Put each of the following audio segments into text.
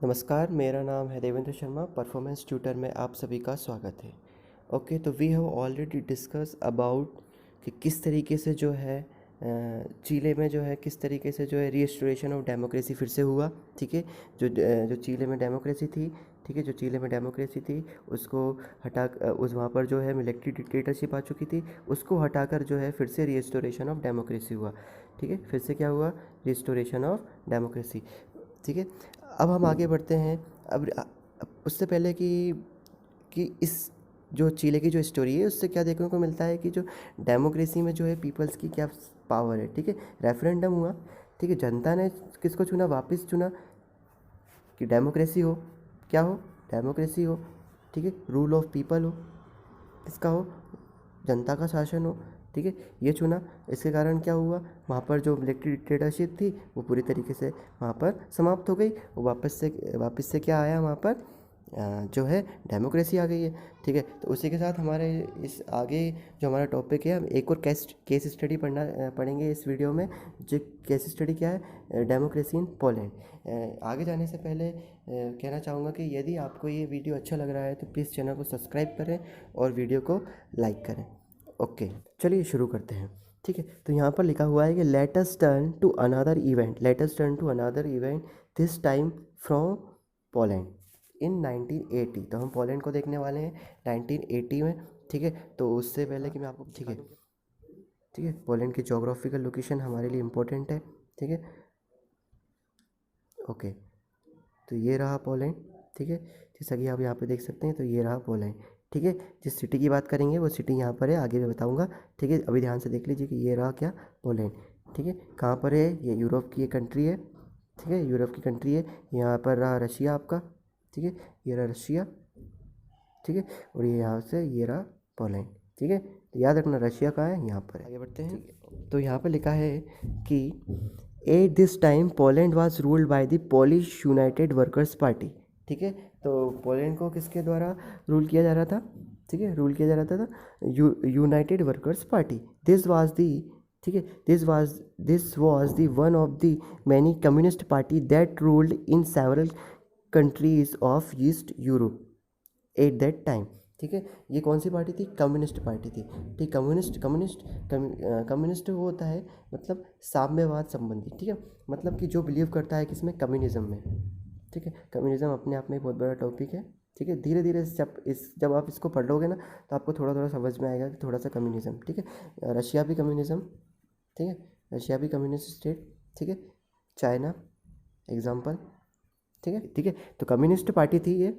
नमस्कार, मेरा नाम है देवेंद्र शर्मा, परफॉर्मेंस ट्यूटर में आप सभी का स्वागत है। ओके, तो we have already discuss about कि किस तरीके से जो है चिले में जो है किस तरीके से जो है रीस्टोरेशन ऑफ डेमोक्रेसी फिर से हुआ। ठीक है, जो चिले में डेमोक्रेसी थी, ठीक है, जो चिले में डेमोक्रेसी थी उसको उस वहाँ पर जो है मिलिट्री डिक्टेटरशिप आ चुकी थी, उसको हटाकर जो है फिर से रीस्टोरेशन ऑफ डेमोक्रेसी हुआ। ठीक है, फिर से क्या हुआ? Restoration of democracy. ठीक है, अब हम आगे बढ़ते हैं। अब उससे पहले कि इस जो चीले की जो स्टोरी है उससे क्या देखने को मिलता है कि जो डेमोक्रेसी में जो है पीपल्स की क्या पावर है। ठीक है, रेफरेंडम हुआ, ठीक है, जनता ने किसको चुना? वापस चुना कि डेमोक्रेसी हो, क्या हो? डेमोक्रेसी हो। ठीक है, रूल ऑफ पीपल हो, किसका हो? जनता का शासन हो। ठीक है, ये चुना। इसके कारण क्या हुआ? वहाँ पर जो मिलिट्री डिक्टेटरशिप थी वो पूरी तरीके से वहाँ पर समाप्त हो गई। वो वापस से क्या आया वहाँ पर? जो है डेमोक्रेसी आ गई है। ठीक है, तो उसी के साथ हमारे इस आगे जो हमारा टॉपिक है, हम एक और केस स्टडी पढ़ेंगे इस वीडियो में। जो केस स्टडी क्या है? Democracy in Poland. आगे जाने से पहले कहना चाहूँगा कि यदि आपको ये वीडियो अच्छा लग रहा है तो प्लीज़ चैनल को सब्सक्राइब करें और वीडियो को लाइक करें। ओके, चलिए शुरू करते हैं। ठीक है, तो यहाँ पर लिखा हुआ है कि let us turn to another event this time from Poland in 1980। तो हम पोलैंड को देखने वाले हैं 1980 में। ठीक है, तो उससे पहले कि मैं आपको, ठीक है, पोलैंड की जोग्राफिकल लोकेशन हमारे लिए इम्पोर्टेंट है। ठीक है, ओके, तो ये रहा पोलैंड। ठीक है, जैसा कि आप यहाँ पे देख सकते हैं, तो ये रहा पोलैंड। ठीक है, जिस सिटी की बात करेंगे वो सिटी यहाँ पर है, आगे मैं बताऊँगा। ठीक है, अभी ध्यान से देख लीजिए कि ये रहा क्या? पोलैंड। ठीक है, कहाँ पर है? ये यूरोप की एक कंट्री है। ठीक है, यूरोप की कंट्री है। यहाँ पर रहा रशिया आपका। ठीक है, ये रहा रशिया। ठीक है, और ये यहाँ से ये रहा पोलैंड। ठीक है, तो याद रखना रशिया कहाँ है? यहाँ पर है। आगे बढ़ते हैं। तो यहाँ पर लिखा है कि at this time Poland was ruled by the Polish United workers party. ठीक है, तो पोलैंड को किसके द्वारा रूल किया जा रहा था? ठीक है, रूल किया जा रहा था United workers party. This was the, ठीक है, this was the one of the many communist party that ruled in several countries of east Europe at that time. ठीक है, ये कौन सी पार्टी थी? कम्युनिस्ट पार्टी थी। ठीक, कम्युनिस्ट वो होता है मतलब साम्यवाद संबंधी। ठीक है, मतलब कि जो बिलीव करता है किसमें? कम्युनिज्म में। ठीक है, कम्युनिज्म अपने आप में बहुत बड़ा टॉपिक है। ठीक है, धीरे धीरे जब आप इसको पढ़ लोगे ना तो आपको थोड़ा थोड़ा समझ में आएगा कि थोड़ा सा कम्युनिज्म। ठीक है, रशिया भी कम्युनिज्म। ठीक है, रशिया भी कम्युनिस्ट स्टेट। ठीक है, चाइना एग्जाम्पल। ठीक है, तो कम्युनिस्ट पार्टी थी ये।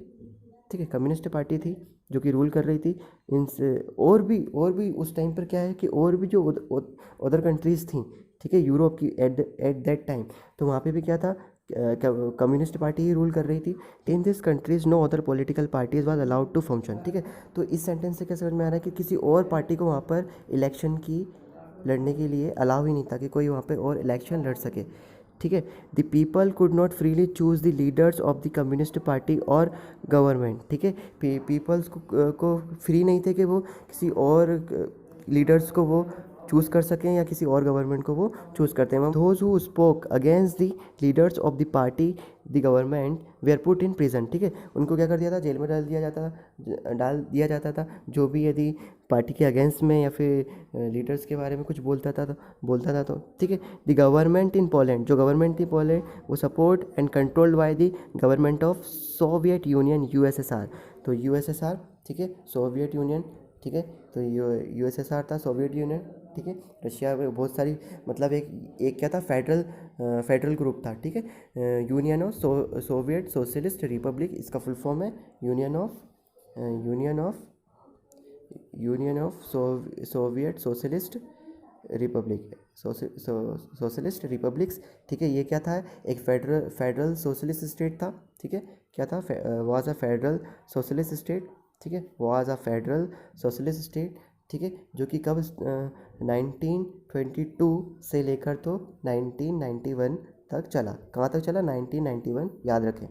ठीक है, कम्युनिस्ट पार्टी थी जो कि रूल कर रही थी इनसे। और भी उस टाइम पर क्या है कि और भी जो अदर कंट्रीज़ थी, ठीक है, यूरोप की एट दैट टाइम, तो वहाँ पे भी क्या था? कम्युनिस्ट पार्टी ही रूल कर रही थी। In this countries no other political parties was allowed to function. ठीक है, तो इस सेंटेंस से क्या समझ में आ रहा है कि किसी और पार्टी को वहाँ पर इलेक्शन की लड़ने के लिए अलाउ ही नहीं था कि कोई वहाँ पे और इलेक्शन लड़ सके। ठीक है, the people could not freely choose the leaders of the communist party और गवर्नमेंट। ठीक है, पीपल्स को फ्री नहीं थे कि वो किसी और लीडर्स को वो चूज़ कर सकें या किसी और गवर्नमेंट को वो चूज़ करते हैं। Those who spoke against the leaders of the party the government were put in prison. ठीक है, उनको क्या कर दिया था? जेल में डाल दिया जाता था जो भी यदि पार्टी के अगेंस्ट में या फिर लीडर्स के बारे में कुछ बोलता था तो। ठीक है, द गवर्नमेंट इन पोलैंड, जो गवर्नमेंट थी पोलैंड, वो support and controlled by the government of Soviet union USSR. तो यूएसएसआर, ठीक है, सोवियत यूनियन। ठीक है, तो यूएसएसआर था, सोवियत यूनियन। ठीक है, रशिया में बहुत सारी, मतलब एक क्या था? फेडरल ग्रुप था। ठीक है, union of Soviet socialist Republic, इसका फुल फॉर्म है union of Soviet socialist Republic, socialist republics. ठीक है, ये क्या था? एक फेडरल सोशलिस्ट स्टेट था। ठीक है, क्या था? Was a federal socialist state. ठीक है, was a federal socialist state. ठीक है, जो कि कब 1922 से लेकर तो 1991 तक चला। कहाँ तक चला? 1991, याद रखें।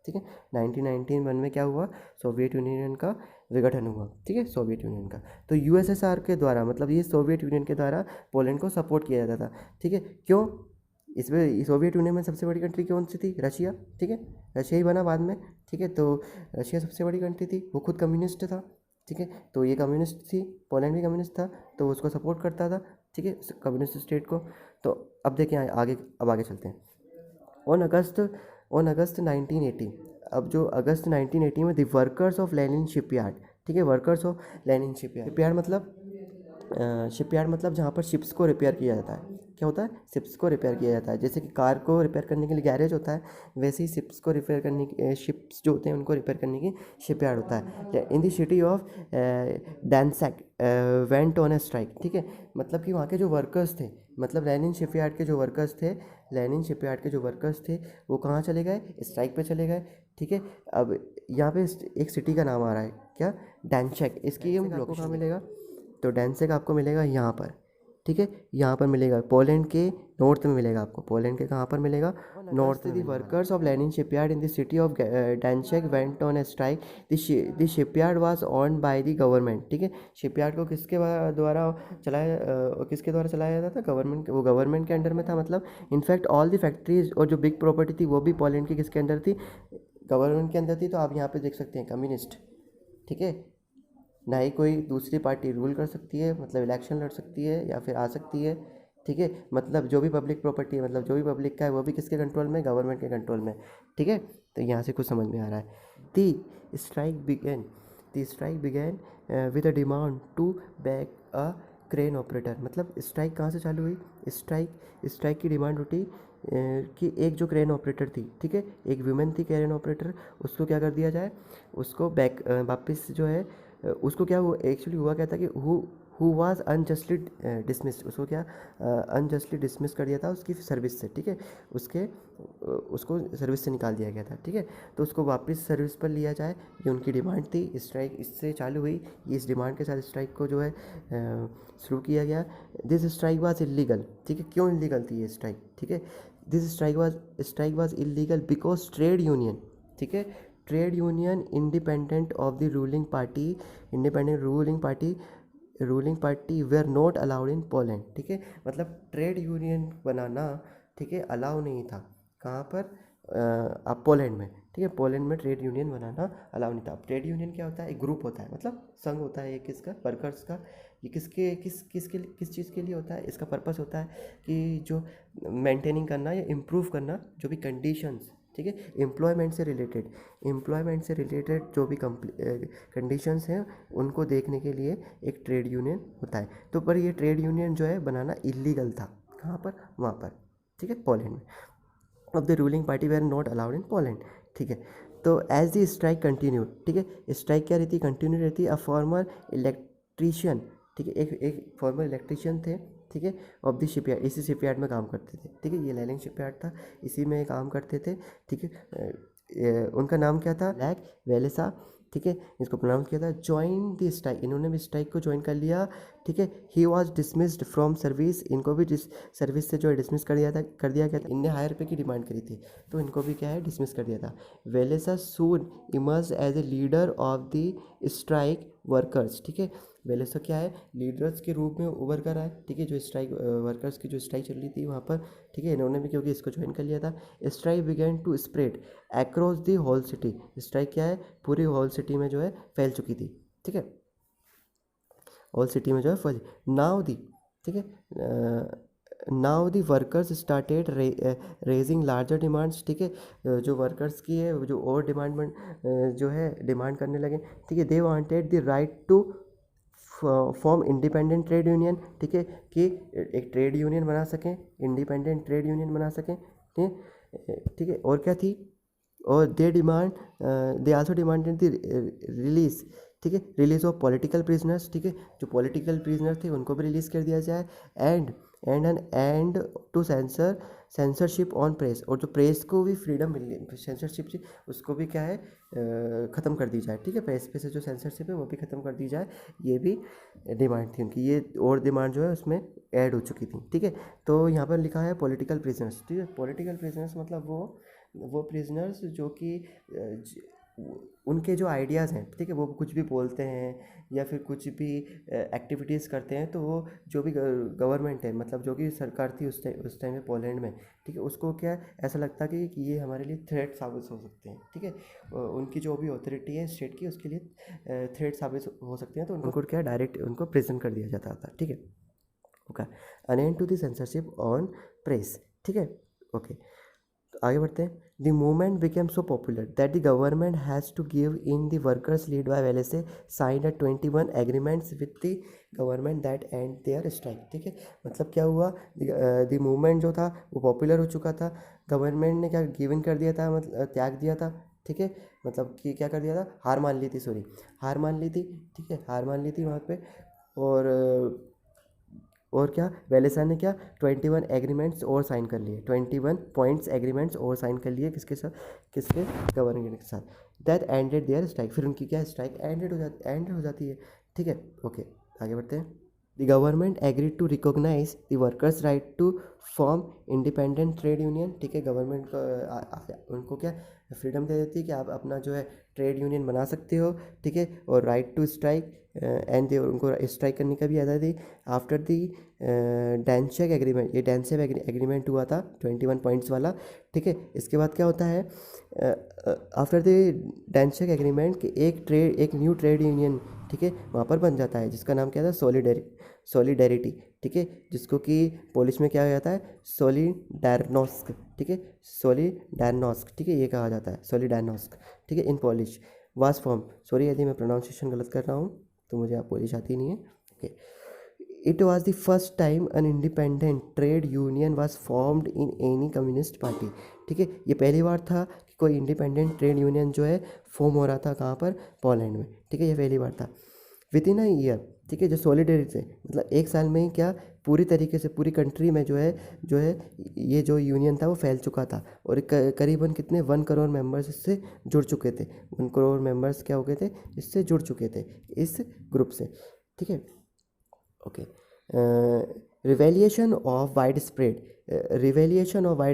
ठीक है, 1991 में क्या हुआ? सोवियत यूनियन का विघटन हुआ। ठीक है, सोवियत यूनियन का। तो यूएसएसआर के द्वारा, मतलब ये सोवियत यूनियन के द्वारा पोलैंड को सपोर्ट किया जाता था। ठीक है, क्यों? इसमें सोवियत यूनियन में सबसे बड़ी कंट्री कौन सी थी? रशिया, ठीक है, रशिया ही बना बाद में, ठीक है। तो रशिया सबसे बड़ी कंट्री थी, वो खुद कम्युनिस्ट था, ठीक है। तो ये कम्युनिस्ट थी, पोलैंड भी कम्युनिस्ट था, तो उसको सपोर्ट करता था, ठीक है, कम्युनिस्ट स्टेट को। तो अब देखिए आगे, अब आगे चलते हैं। ऑन अगस्त 1980, अब जो अगस्त 1980 में the workers of Lenin shipyard, ठीक है, workers of Lenin shipyard, shipyard मतलब जहाँ पर शिप्स को रिपेयर किया जाता है। क्या होता है? शिप्स को रिपेयर किया जाता है। जैसे कि कार को रिपेयर करने के लिए गैरेज होता है, वैसे ही शिप्स को रिपेयर करने की, शिप्स जो होते हैं उनको रिपेयर करने की शिपयार्ड होता है। In the city of Gdansk went on a strike, ठीक है, मतलब कि वहाँ के जो वर्कर्स थे, मतलब लेनिन शिपयार्ड के जो वर्कर्स थे, लेनिन शिपयार्ड के जो वर्कर्स थे वो कहाँ चले गए? स्ट्राइक पे चले गए, ठीक है। अब यहाँ पे एक सिटी का नाम आ रहा है, क्या? डैनसैक। इसकी हम लोकेशन कहाँ मिलेगा? तो डैनसैक आपको मिलेगा यहाँ पर, ठीक है, यहाँ पर मिलेगा, पोलैंड के नॉर्थ में मिलेगा आपको। पोलैंड के कहाँ पर मिलेगा? नॉर्थ में। The workers of Lenin shipyard in the city of Gdansk went on a strike. The shipyard was owned by the government, ठीक है। शिपयार्ड को किसके द्वारा चलाया जाता था? गवर्नमेंट। वो गवर्नमेंट के अंडर में था, मतलब इनफैक्ट ऑल द फैक्ट्रीज और जो बिग प्रॉपर्टी थी वो भी पोलैंड की किसके अंदर थी? गवर्नमेंट के अंदर थी। तो आप यहाँ पे देख सकते हैं कम्युनिस्ट, ठीक है, ना ही कोई दूसरी पार्टी रूल कर सकती है, मतलब इलेक्शन लड़ सकती है या फिर आ सकती है, ठीक है। मतलब जो भी पब्लिक प्रॉपर्टी है, मतलब जो भी पब्लिक का है, वो भी किसके कंट्रोल में? गवर्नमेंट के कंट्रोल में, ठीक है। तो यहाँ से कुछ समझ में आ रहा है। The strike began with a demand to back a crane operator, मतलब स्ट्राइक कहाँ से चालू हुई? स्ट्राइक की डिमांड उठी कि एक जो क्रेन ऑपरेटर थी, ठीक है, एक वुमेन थी क्रेन ऑपरेटर, उसको क्या कर दिया जाए? उसको वापस जो है, उसको क्या हुआ, एक्चुअली हुआ क्या था कि हु वाज अनजस्टली डिसमिस्ड, उसको क्या अनजस्टली डिसमिस कर दिया था उसकी सर्विस से, ठीक है, उसको सर्विस से निकाल दिया गया था, ठीक है। तो उसको वापस सर्विस पर लिया जाए, ये उनकी डिमांड थी। स्ट्राइक इससे चालू हुई, इस डिमांड के साथ स्ट्राइक को जो है शुरू किया गया। दिस स्ट्राइक वाज इलीगल, ठीक है। क्यों इलीगल थी ये स्ट्राइक? ठीक है, this strike was illegal because trade union, ठीक है, trade union independent of the ruling party were not allowed in Poland, ठीक है। मतलब ट्रेड यूनियन बनाना, ठीक है, अलाउ नहीं था। कहाँ पर? आप पोलैंड में, ठीक है, पोलैंड में ट्रेड यूनियन बनाना अलाउ नहीं था। ट्रेड यूनियन क्या होता है? एक ग्रुप होता है, मतलब संघ होता है, ये किसका? वर्कर्स का। ये किस चीज़ के लिए होता है? इसका पर्पस होता है कि जो मेंटेनिंग करना या इम्प्रूव करना जो भी कंडीशंस, ठीक है, एम्प्लॉयमेंट से रिलेटेड जो भी कंडीशंस हैं उनको देखने के लिए एक ट्रेड यूनियन होता है। तो पर ये ट्रेड यूनियन जो है बनाना इलीगल था। कहाँ पर? वहाँ पर, ठीक है, पोलैंड में। Of the ruling party were not allowed in Poland, ठीक है। तो एज द स्ट्राइक कंटिन्यू, ठीक है, स्ट्राइक क्या रहती? कंटिन्यू रहती। अ फॉर्मर इलेक्ट्रीशियन, ठीक है, एक फॉर्मर इलेक्ट्रीशियन थे, ठीक है, ऑफ द शिपयार्ड, इसी शिपयार्ड में काम करते थे, ठीक है, ये लेनिन शिपयार्ड था, इसी में काम करते थे, ठीक है। उनका नाम क्या था? लैक वेलेसा, ठीक है, इसको प्रोनाउंस किया था। ज्वाइन द स्ट्राइक, इन्होंने भी स्ट्राइक को ज्वाइन कर लिया, ठीक है। He was dismissed from service, इनको भी सर्विस से जो है डिसमिस कर दिया गया था। इनने हायर पे की डिमांड करी थी, तो इनको भी क्या है? डिसमिस कर दिया था। Walesa soon emerge as a leader of the strike workers, ठीक है। वेलेसा क्या है? लीडर्स के रूप में उभर कर आए, ठीक है, जो स्ट्राइक वर्कर्स की जो स्ट्राइक चल रही थी वहाँ पर, ठीक है, इन्होंने भी क्योंकि इसको ज्वाइन कर लिया था। Strike began to spread across the whole city, strike क्या है? पूरी होल सिटी में जो है फैल चुकी थी, ठीक है, होल सिटी में जो है फैल। नाउ दी, ठीक है, now the workers started raising larger demands, ठीक है, जो वर्कर्स की है जो और जो है डिमांड करने लगे, ठीक है। They wanted the right to form independent trade union, ठीक है, कि एक ट्रेड यूनियन बना सकें, इंडिपेंडेंट ट्रेड यूनियन बना सकें, ठीक है। और क्या थी? और they also demanded the release, ठीक है, रिलीज ऑफ पॉलिटिकल प्रिजनर्स, ठीक है, जो पॉलिटिकल प्रिजनर थे उनको भी रिलीज़ कर दिया जाए। And to censorship on press, और जो प्रेस को भी फ्रीडम मिल गई, सेंसरशिप थी उसको भी क्या है? ख़त्म कर दी जाए, ठीक है, प्रेस पे से जो सेंसरशिप है वो भी ख़त्म कर दी जाए। ये भी डिमांड थी उनकी, ये और डिमांड जो है उसमें ऐड हो चुकी थी, ठीक है। तो यहाँ पर लिखा है पॉलिटिकल प्रिजनर्स, ठीक है, पॉलिटिकल प्रिजनर्स मतलब वो प्रिजनर्स जो कि उनके जो आइडियाज़ हैं, ठीक है, वो कुछ भी बोलते हैं या फिर कुछ भी एक्टिविटीज़ करते हैं, तो वो जो भी गवर्नमेंट है, मतलब जो भी सरकार थी उस टाइम में पोलैंड में, ठीक है, उसको क्या ऐसा लगता कि ये हमारे लिए थ्रेट साबित हो सकते हैं, ठीक है। उनकी जो भी अथॉरिटी है स्टेट की, उसके लिए थ्रेट साबित हो सकते हैं, तो उनको क्या डायरेक्ट उनको प्रेजेंट कर दिया जाता था, ठीक है। Okay, an end to the censorship on press, ठीक है। ओके, तो आगे बढ़ते हैं। The movement became so popular that the government has to give in the workers led by Walesa signed 21 agreements with the government that end their strike, ठीक है। मतलब क्या हुआ, द मूवमेंट जो था वो पॉपुलर हो चुका था, गवर्नमेंट ने क्या गिव इन कर दिया था, मतलब त्याग दिया था, ठीक है। मतलब कि क्या कर दिया था, हार मान ली थी, सॉरी, हार मान ली थी, ठीक है, हार मान ली थी वहाँ पे। और और क्या, वेलेसा ने क्या 21 एग्रीमेंट्स और साइन कर लिए, 21 पॉइंट्स एग्रीमेंट्स और साइन कर लिए, किसके साथ, किसके, गवर्नमेंट के साथ। दैट एंडेड देयर स्ट्राइक, फिर उनकी क्या स्ट्राइक एंड हो जाती है, ठीक है। ओके, आगे बढ़ते हैं। The government agreed to recognize the workers right to form independent trade union, ठीक है। गवर्नमेंट को उनको क्या फ्रीडम दे देती है कि आप अपना जो है ट्रेड यूनियन बना सकते हो, ठीक है। और राइट टू स्ट्राइक एंड उनको स्ट्राइक करने का भी आज़ादी। आफ्टर दी डैनशेक एग्रीमेंट, ये डैनशेक एग्रीमेंट हुआ था 21 पॉइंट्स वाला, ठीक है। इसके बाद क्या होता है, आफ्टर द डैनशेक एग्रीमेंट एक न्यू ट्रेड यूनियन, ठीक है, वहाँ पर बन जाता है, जिसका नाम क्या था, सॉलिडेरिटी, ठीक है, जिसको कि पोलिश में क्या जाता है, सोलिडार्नोस्क, ठीक है, सोलिडार्नोस्क, ठीक है, ये कहा जाता है सोलिडार्नोस्क, ठीक है, इन पोलिश वाज फॉर्म, सॉरी यदि मैं प्रोनाउंसिएशन गलत कर रहा हूँ, तो मुझे आप पोलिश आती नहीं है, okay. It was the first time an independent trade union was formed in any communist party, ठीक है। ये पहली बार था कि कोई इंडिपेंडेंट ट्रेड यूनियन जो है फॉर्म हो रहा था, कहाँ पर, पोलैंड में, ठीक है, ये पहली बार था। विद इन अ ईयर, ठीक है, जो सॉलिडेरिटी से, मतलब एक साल में ही क्या पूरी तरीके से पूरी कंट्री में जो है ये जो यूनियन था वो फैल चुका था, और करीबन कितने 1 करोड़ मेंबर्स इससे जुड़ चुके थे, 1 करोड़ मेंबर्स क्या हो गए थे, इससे जुड़ चुके थे, इस ग्रुप से, ठीक है। Okay, revelation of wide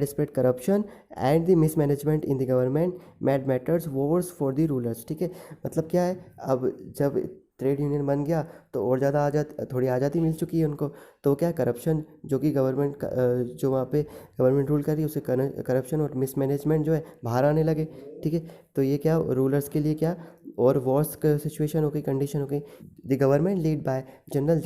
spread corruption and the mismanagement in the government made matters worse for the rulers, ठीक है। मतलब क्या है, अब जब ट्रेड यूनियन बन गया तो और ज़्यादा थोड़ी आज़ादी मिल चुकी है उनको, तो क्या करप्शन जो कि गवर्नमेंट जो वहाँ पे गवर्नमेंट रूल कर रही है उससे करप्शन और मिसमैनेजमेंट जो है बाहर आने लगे, ठीक है। तो ये क्या रूलर्स के लिए क्या और वॉर्स का सिचुएशन हो गई, कंडीशन हो गई। The government led by General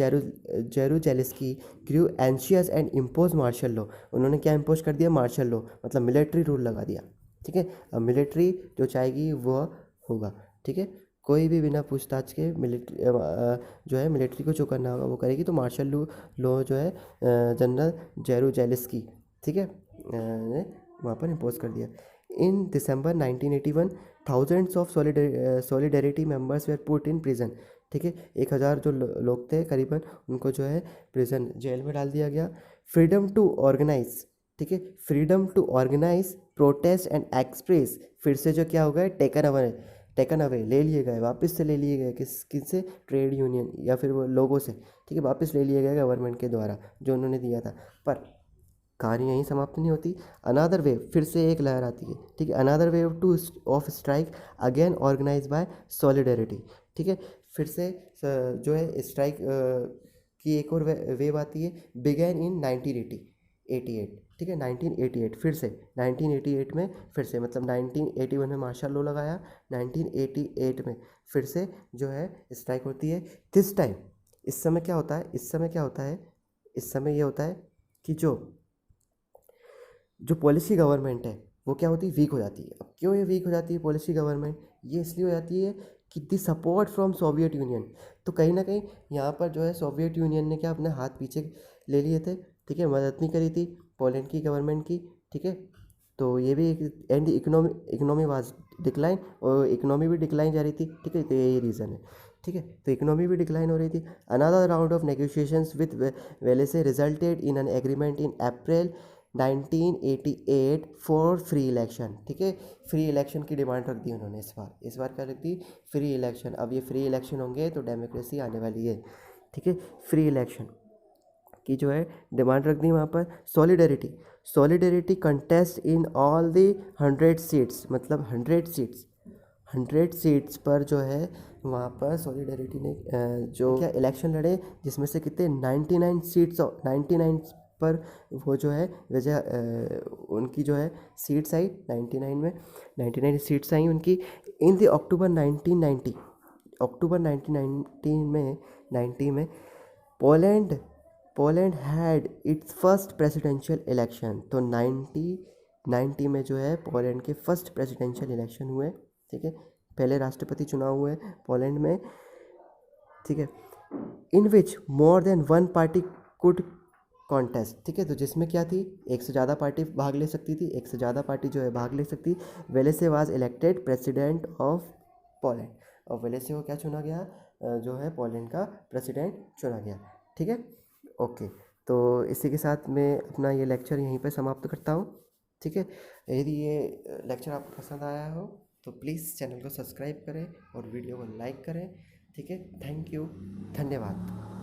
Jaruzelski grew anxious and impose martial law, उन्होंने क्या इम्पोज कर दिया, मार्शल लॉ, मतलब मिलिट्री रूल लगा दिया, ठीक है। अब मिलिट्री जो चाहेगी वह होगा, ठीक है, कोई भी बिना पूछताछ के मिलिट्री जो है मिलिट्री को जो करना होगा वो करेगी, तो मार्शल लॉ जो है जनरल जेरुजेलिस्की, ठीक है, ने वहाँ पर इम्पोज कर दिया। In December 1981 thousands of solidarity members were put in prison, ठीक है, 1000 जो लोग थे करीबन, उनको जो है प्रिजन, जेल में डाल दिया गया। फ्रीडम टू ऑर्गेनाइज, ठीक है, freedom to organize protest and express, फिर से जो क्या हो गया, टेकन अवे ले लिए गए, वापस से ले लिए गए, किससे, ट्रेड यूनियन या फिर वो लोगों से, ठीक है, वापस ले लिए गए गवर्नमेंट के द्वारा जो उन्होंने दिया था। पर कहानी यहीं समाप्त नहीं होती, अनादर वेव, फिर से एक लहर आती है, ठीक है, another wave to of strike again organise by Solidarity, ठीक है, फिर से जो है स्ट्राइक की एक और वेव आती है, बिगैन इन 1988, ठीक है, 1988, फिर से 1988 में, फिर से मतलब 1981 में मार्शल लॉ लगाया, 1988 में फिर से जो है स्ट्राइक होती है। दिस टाइम, इस समय क्या होता है, इस समय ये होता है कि जो पॉलिसी गवर्नमेंट है वो क्या होती है, वीक हो जाती है। अब क्यों ये वीक हो जाती है पॉलिसी गवर्नमेंट, ये इसलिए हो जाती है कि the support from Soviet union, तो कहीं ना कहीं यहाँ पर जो है सोवियत यूनियन ने क्या अपने हाथ पीछे ले लिए थे, ठीक है, मदद नहीं करी थी पोलैंड की गवर्नमेंट की, ठीक है। तो ये भी एक एंड इकोनॉमी वाज डिक्लाइन, और इकोनॉमी भी डिक्लाइन जा रही थी, ठीक है, तो यही रीज़न है, ठीक है, तो इकोनॉमी भी डिक्लाइन हो रही थी। Another round of negotiations with Walesa resulted in an agreement in April 1988 for free election, ठीक है, फ्री इलेक्शन की डिमांड रख दी उन्होंने इस बार क्या रख दी, फ्री इलेक्शन। अब ये फ्री इलेक्शन होंगे तो डेमोक्रेसी आने वाली है, ठीक है, फ्री इलेक्शन की जो है डिमांड रख दी वहाँ पर। Solidarity contest in all the 100 seats, मतलब 100 100 सीट्स पर जो है वहाँ पर सॉलिडरिटी ने जो क्या इलेक्शन लड़े, जिसमें से कितने 99 सीट्स, 99 पर वो जो है वजह उनकी जो है सीट्स आई 99 में, 99 सीट्स आई उनकी इन द अक्टूबर 1990, अक्टूबर 1990 में 90 में Poland Poland had it's first presidential election. तो 90 में जो है पोलैंड के फर्स्ट प्रेसिडेंशियल इलेक्शन हुए, ठीक है, पहले राष्ट्रपति चुनाव हुए पोलैंड में, ठीक है, in which more than one party could contest, ठीक है, तो जिसमें क्या थी, एक से ज़्यादा पार्टी भाग ले सकती थी, एक से ज़्यादा पार्टी जो है भाग ले सकती। Walesa was elected president of Poland, और वेलेसे को क्या चुना गया, जो है पोलैंड का प्रेसिडेंट चुना गया, ठीक है। ओके, तो इसी के साथ मैं अपना ये लेक्चर यहीं पर समाप्त करता हूँ, ठीक है। यदि ये लेक्चर आपको पसंद आया हो तो प्लीज़ चैनल को सब्सक्राइब करें और वीडियो को लाइक करें, ठीक है। थैंक यू, धन्यवाद।